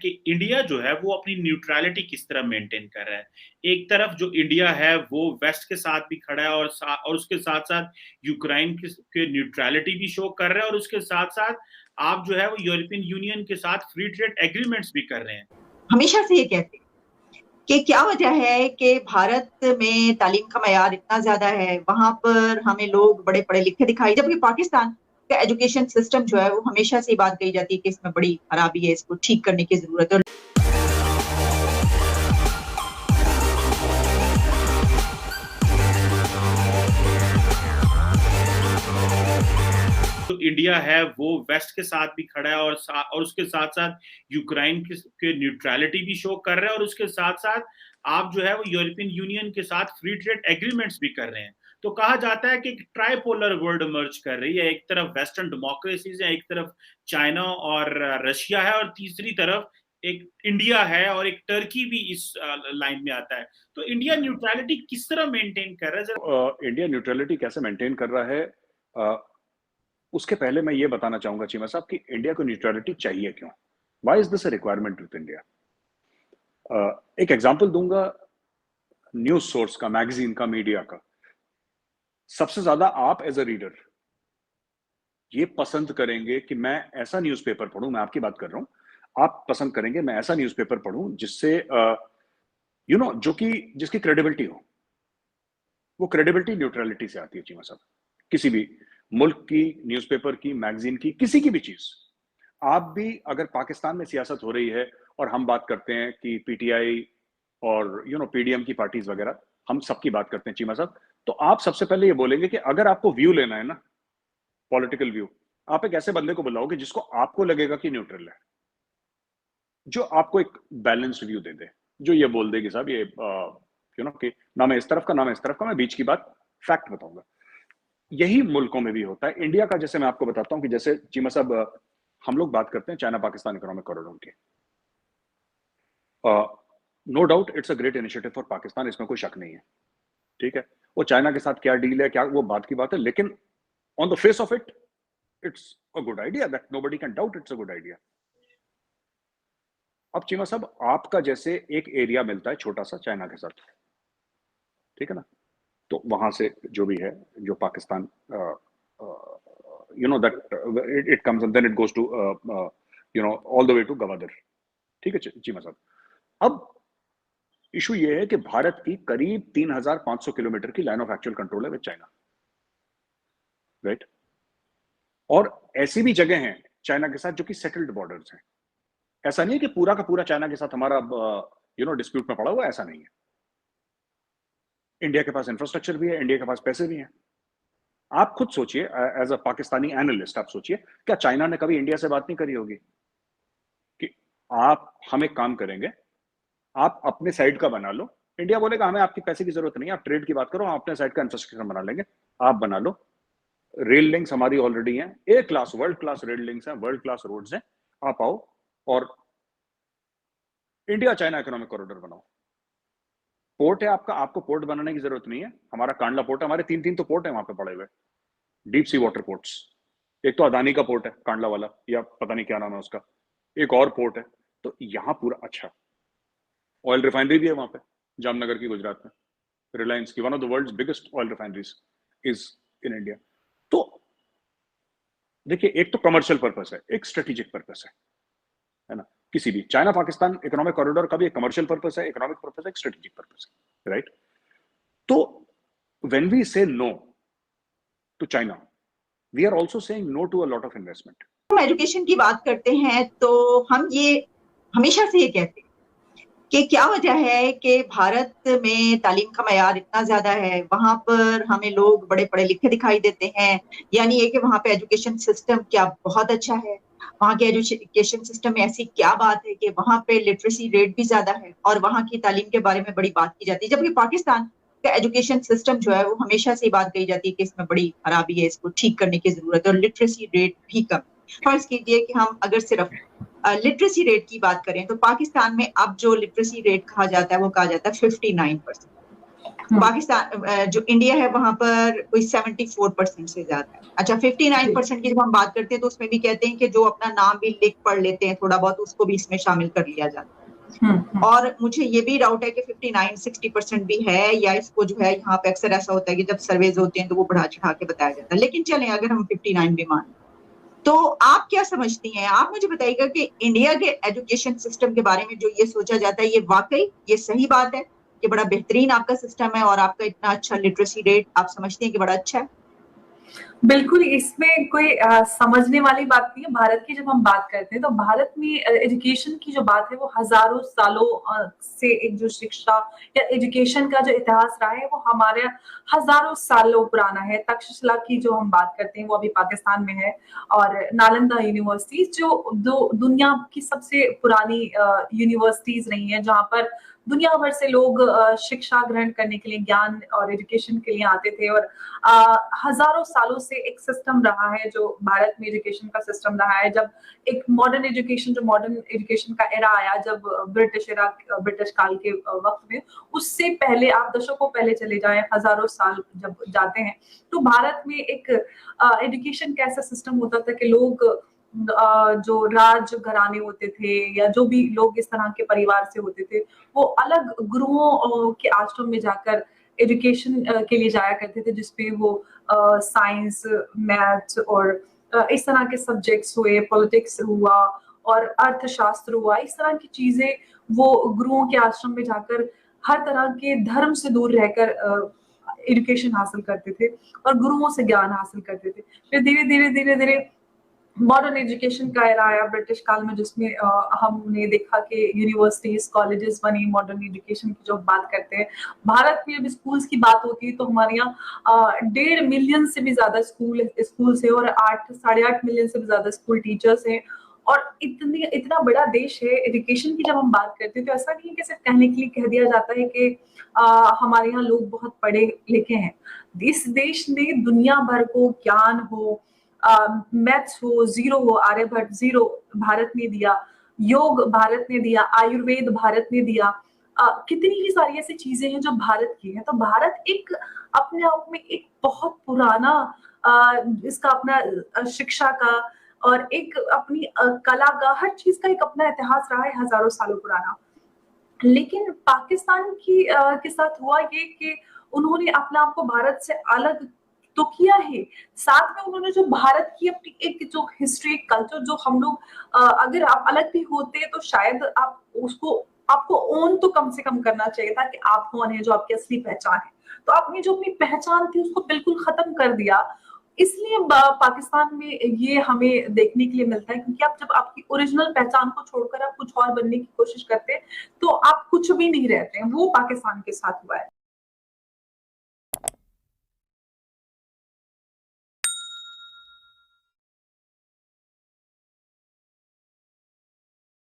कि इंडिया जो है वो अपनी न्यूट्रलिटी किस तरह मेंटेन कर रहा है। एक तरफ जो इंडिया है वो वेस्ट के साथ भी खड़ा है और उसके साथ-साथ यूक्रेन के न्यूट्रलिटी भी शो कर रहा है और उसके साथ-साथ आप जो है वो यूरोपियन यूनियन के साथ फ्री ट्रेड एग्रीमेंट्स भी कर रहे हैं। हमेशा से ये कहते हैं कि क्या वजह है कि भारत में तालीम का मयार इतना ज्यादा है, वहां पर हमें लोग बड़े पढ़े लिखे दिखाई, जबकि पाकिस्तान का एजुकेशन सिस्टम जो है वो हमेशा से बात कही जाती है कि इसमें बड़ी खराबी है, इसको ठीक करने की जरूरत है। तो इंडिया है वो वेस्ट के साथ भी खड़ा है और उसके साथ-साथ यूक्रेन के न्यूट्रलिटी भी शो कर रहा है और उसके साथ-साथ आप जो है वो यूरोपियन यूनियन के साथ फ्री ट्रेड एग्रीमेंट्स भी कर रहे हैं। तो कहा जाता है कि एक ट्राइपोलर वर्ल्ड इमर्ज कर रही है। एक तरफ वेस्टर्न डेमोक्रेसीज़ है, एक तरफ चाइना और रशिया है और तीसरी तरफ एक इंडिया है और एक टर्की भी इस लाइन में आता है। तो इंडिया न्यूट्रलिटी किस तरह मेंटेन कर रहा है? इंडिया न्यूट्रलिटी कैसे मेंटेन कर रहा है, उसके पहले मैं ये बताना चाहूंगा चीमा साहब कि इंडिया को न्यूट्रलिटी चाहिए क्यों। Why is this a requirement with India? एक एग्जांपल दूंगा न्यूज सोर्स का, मैगजीन का, मीडिया का। सबसे ज्यादा आप एज अ रीडर ये पसंद करेंगे कि मैं ऐसा न्यूज़पेपर पढूं, मैं आपकी बात कर रहा हूं, आप पसंद करेंगे मैं ऐसा न्यूज़पेपर पढूं जिससे जो कि जिसकी क्रेडिबिलिटी हो। वो क्रेडिबिलिटी न्यूट्रलिटी से आती है चीमा साहब। किसी भी मुल्क की, न्यूज़पेपर की, मैगजीन की, किसी की भी चीज। आप भी अगर पाकिस्तान में सियासत हो रही है और हम बात करते हैं कि पीटीआई और पीडीएम की पार्टीज वगैरह, हम सबकी बात करते हैं चीमा साहब, तो आप सबसे पहले ये बोलेंगे कि अगर आपको व्यू लेना है ना, पॉलिटिकल व्यू, आप एक ऐसे बंदे को बुलाओगे जिसको आपको लगेगा कि न्यूट्रल है, जो आपको एक बैलेंस्ड व्यू दे दे, जो ये बोल दे कि साहब ये कि ना मैं इस तरफ का ना मैं इस तरफ का, मैं बीच की बात फैक्ट बताऊंगा। यही मुल्कों में भी होता है। इंडिया का जैसे मैं आपको बताता हूं कि जैसे चीमा साहब हम लोग बात करते हैं चाइना पाकिस्तान इकोनॉमिक कॉरिडोर की। No doubt it's a great initiative for Pakistan, इसमें कोई शक नहीं है, ठीक है। वो चाइना के साथ क्या डील है, क्या वो बात की बात है, लेकिन on the face of it it's a good idea, that nobody can doubt it's a good idea. अब चीमा साहब आपका जैसे एक एरिया मिलता है छोटा सा चाइना के साथ, ठीक है ना, तो वहां से जो भी है, जो Pakistan that it comes and then it goes to all the way to Gwadar, ठीक है चीमा साहब। अब इशू ये है कि भारत की करीब 3,500 किलोमीटर की लाइन ऑफ एक्चुअल कंट्रोल है विद चाइना, राइट। और ऐसी भी जगह हैं चाइना के साथ जो कि सेटल्ड बॉर्डर्स हैं। ऐसा नहीं है कि पूरा का पूरा चाइना के साथ हमारा डिस्प्यूट में पड़ा हुआ, ऐसा नहीं है। इंडिया के पास इंफ्रास्ट्रक्चर भी है, इंडिया के पास पैसे भी हैं। आप खुद सोचिए, एज अ पाकिस्तानी एनालिस्ट आप सोचिए, क्या चाइना ने कभी इंडिया से बात नहीं करी होगी कि आप हम एक काम करेंगे, आप अपने साइड का बना लो। इंडिया बोलेगा हमें आपकी पैसे की जरूरत नहीं है, आप ट्रेड की बात करो, हम अपने साइड का इंफ्रास्ट्रक्चर बना लेंगे, आप बना लो। रेल लिंक्स हमारी ऑलरेडी हैं, a class world class rail links हैं, वर्ल्ड क्लास रोड्स हैं, आप आओ और इंडिया चाइना इकोनॉमिक कॉरिडोर बनाओ। पोर्ट है आपका, आपको पोर्ट बनाने की जरूरत नहीं है, हमारा कांडला पोर्ट है, हमारे तीन तो पोर्ट है वहां पे पड़े हुए, डीप सी वाटर पोर्ट्स। एक तो अदानी का पोर्ट है कांडला वाला, या पता नहीं क्या नाम है उसका, एक और पोर्ट है। तो यहाँ पूरा अच्छा ऑयल रिफाइनरी भी है वहां पे, जामनगर की, गुजरात में, रिलायंस की, one of the world's biggest oil refineries is in India. तो देखिए, एक तो कमर्शियल पर्पस है, एक स्ट्रेटेजिक पर्पस है ना। किसी भी चाइना पाकिस्तान इकोनॉमिक कॉरिडोर का भी एक कमर्शियल पर्पस है, इकोनॉमिक पर्पस है, एक स्ट्रेटेजिक पर्पस है, राइट। तो when we say no to China, we are also saying no to a lot of investment. हम एजुकेशन की बात करते हैं तो हम ये हमेशा से ये कहते हैं कि क्या वजह है कि भारत में तालीम का मयार इतना ज्यादा है, वहां पर हमें लोग बड़े पढ़े लिखे दिखाई देते हैं, यानी ये कि वहां पे एजुकेशन सिस्टम क्या बहुत अच्छा है, वहां के एजुकेशन सिस्टम में ऐसी क्या बात है कि वहां पे लिटरेसी रेट भी ज्यादा है और वहां की तालीम के बारे में बड़ी बात की जाती है, जबकि पाकिस्तान का एजुकेशन सिस्टम जो है वो हमेशा से बात कही जाती है कि इसमें बड़ी खराबी है, इसको ठीक करने की जरूरत है और लिटरेसी रेट भी कम। फर्ज कीजिए कि हम अगर सिर्फ लिटरेसी रेट की बात करें तो पाकिस्तान में अब जो लिटरेसी रेट कहा जाता है वो कहा जाता है 59%। पाकिस्तान जो इंडिया है वहां पर कोई 74% से ज्यादा है। अच्छा 59% की जब हम बात करते हैं तो उसमें भी कहते हैं कि जो अपना नाम भी लिख पढ़ लेते हैं थोड़ा बहुत, उसको भी इसमें शामिल कर लिया जाता है। और मुझे ये भी डाउट है कि 59-60% भी है, या इसको जो है यहाँ पे अक्सर ऐसा होता है कि जब सर्वेज होते हैं तो वो बढ़ा चढ़ा के बताया जाता है। लेकिन चलें अगर हम 59 भी मान, तो आप क्या समझती हैं? आप मुझे बताइएगा कि इंडिया के एजुकेशन सिस्टम के बारे में जो ये सोचा जाता है, ये वाकई ये सही बात है कि बड़ा बेहतरीन आपका सिस्टम है और आपका इतना अच्छा लिटरेसी रेट आप समझते हैं कि बड़ा अच्छा है? बिल्कुल, इसमें कोई समझने वाली बात नहीं है। भारत की जब हम बात करते हैं तो भारत में एजुकेशन की जो बात है वो हजारों सालों से एक जो शिक्षा या एजुकेशन का जो इतिहास रहा है वो हमारे हजारों सालों पुराना है। तक्षशिला की जो हम बात करते हैं वो अभी पाकिस्तान में है, और नालंदा यूनिवर्सिटी जो दुनिया की सबसे पुरानी यूनिवर्सिटीज रही है, जहाँ पर दुनिया भर से लोग शिक्षा ग्रहण करने के लिए, ज्ञान और एजुकेशन के लिए आते थे। और हजारों सालों से एक सिस्टम रहा है जो भारत में एजुकेशन का सिस्टम रहा है। जब एक मॉडर्न एजुकेशन का एरा आया, जब ब्रिटिश काल के वक्त में, उससे पहले आप दशकों पहले चले जाएं, हजारों साल जब जाते हैं, तो भारत में एक एजुकेशन का ऐसा सिस्टम होता था कि लोग जो राज घराने होते थे या जो भी लोग इस तरह के परिवार से होते थे, वो अलग गुरुओं के आश्रम में जाकर एजुकेशन के लिए जाया करते थे, जिसपे वो साइंस, मैथ्स और इस तरह के सब्जेक्ट्स हुए, पॉलिटिक्स हुआ और अर्थशास्त्र हुआ, इस तरह की चीजें वो गुरुओं के आश्रम में जाकर हर तरह के धर्म से दूर रहकर एजुकेशन हासिल करते थे और गुरुओं से ज्ञान हासिल करते थे। फिर धीरे धीरे मॉडर्न एजुकेशन का एरा आया ब्रिटिश काल में, जिसमें हमने देखा कि यूनिवर्सिटीज, कॉलेजेस बनी मॉडर्न एजुकेशन की। जो बात करते हैं भारत में, जब स्कूल्स की बात होती है तो हमारे यहाँ 1.5 मिलियन से भी ज्यादा स्कूल्स है और 8-8.5 मिलियन से भी ज्यादा स्कूल टीचर्स हैं। और इतना बड़ा देश है। एजुकेशन की जब हम बात करते हैं तो ऐसा नहीं है कि सिर्फ कहने के लिए कह दिया जाता है कि हमारे यहाँ लोग बहुत पढ़े लिखे हैं। इस देश ने दुनिया भर को ज्ञान हो, मैथ्स हो, जीरो हो, आर्यभट्ट जीरो भारत ने दिया, योग भारत ने दिया, आयुर्वेद भारत ने दिया, कितनी ही सारी ऐसी चीजें हैं जो भारत की है। तो भारत एक अपने आप में एक बहुत पुराना इसका अपना शिक्षा का और एक अपनी कला का, हर चीज का एक अपना इतिहास रहा है, हजारों सालों पुराना। लेकिन पाकिस्तान के साथ हुआ ये कि उन्होंने अपने आप को भारत से अलग तो किया है, साथ में उन्होंने जो भारत की अपनी एक जो हिस्ट्री, कल्चर, जो हम लोग अगर आप अलग भी होते तो शायद आप आपको ओन तो कम से कम करना चाहिए था कि आप कौन है, जो आपकी असली पहचान है। तो आपने जो अपनी पहचान थी उसको बिल्कुल खत्म कर दिया। इसलिए पाकिस्तान में ये हमें देखने के लिए मिलता है, क्योंकि आप जब आपकी ओरिजिनल पहचान को छोड़कर आप कुछ और बनने की कोशिश करते हैं तो आप कुछ भी नहीं रहते हैं। वो पाकिस्तान के साथ हुआ है।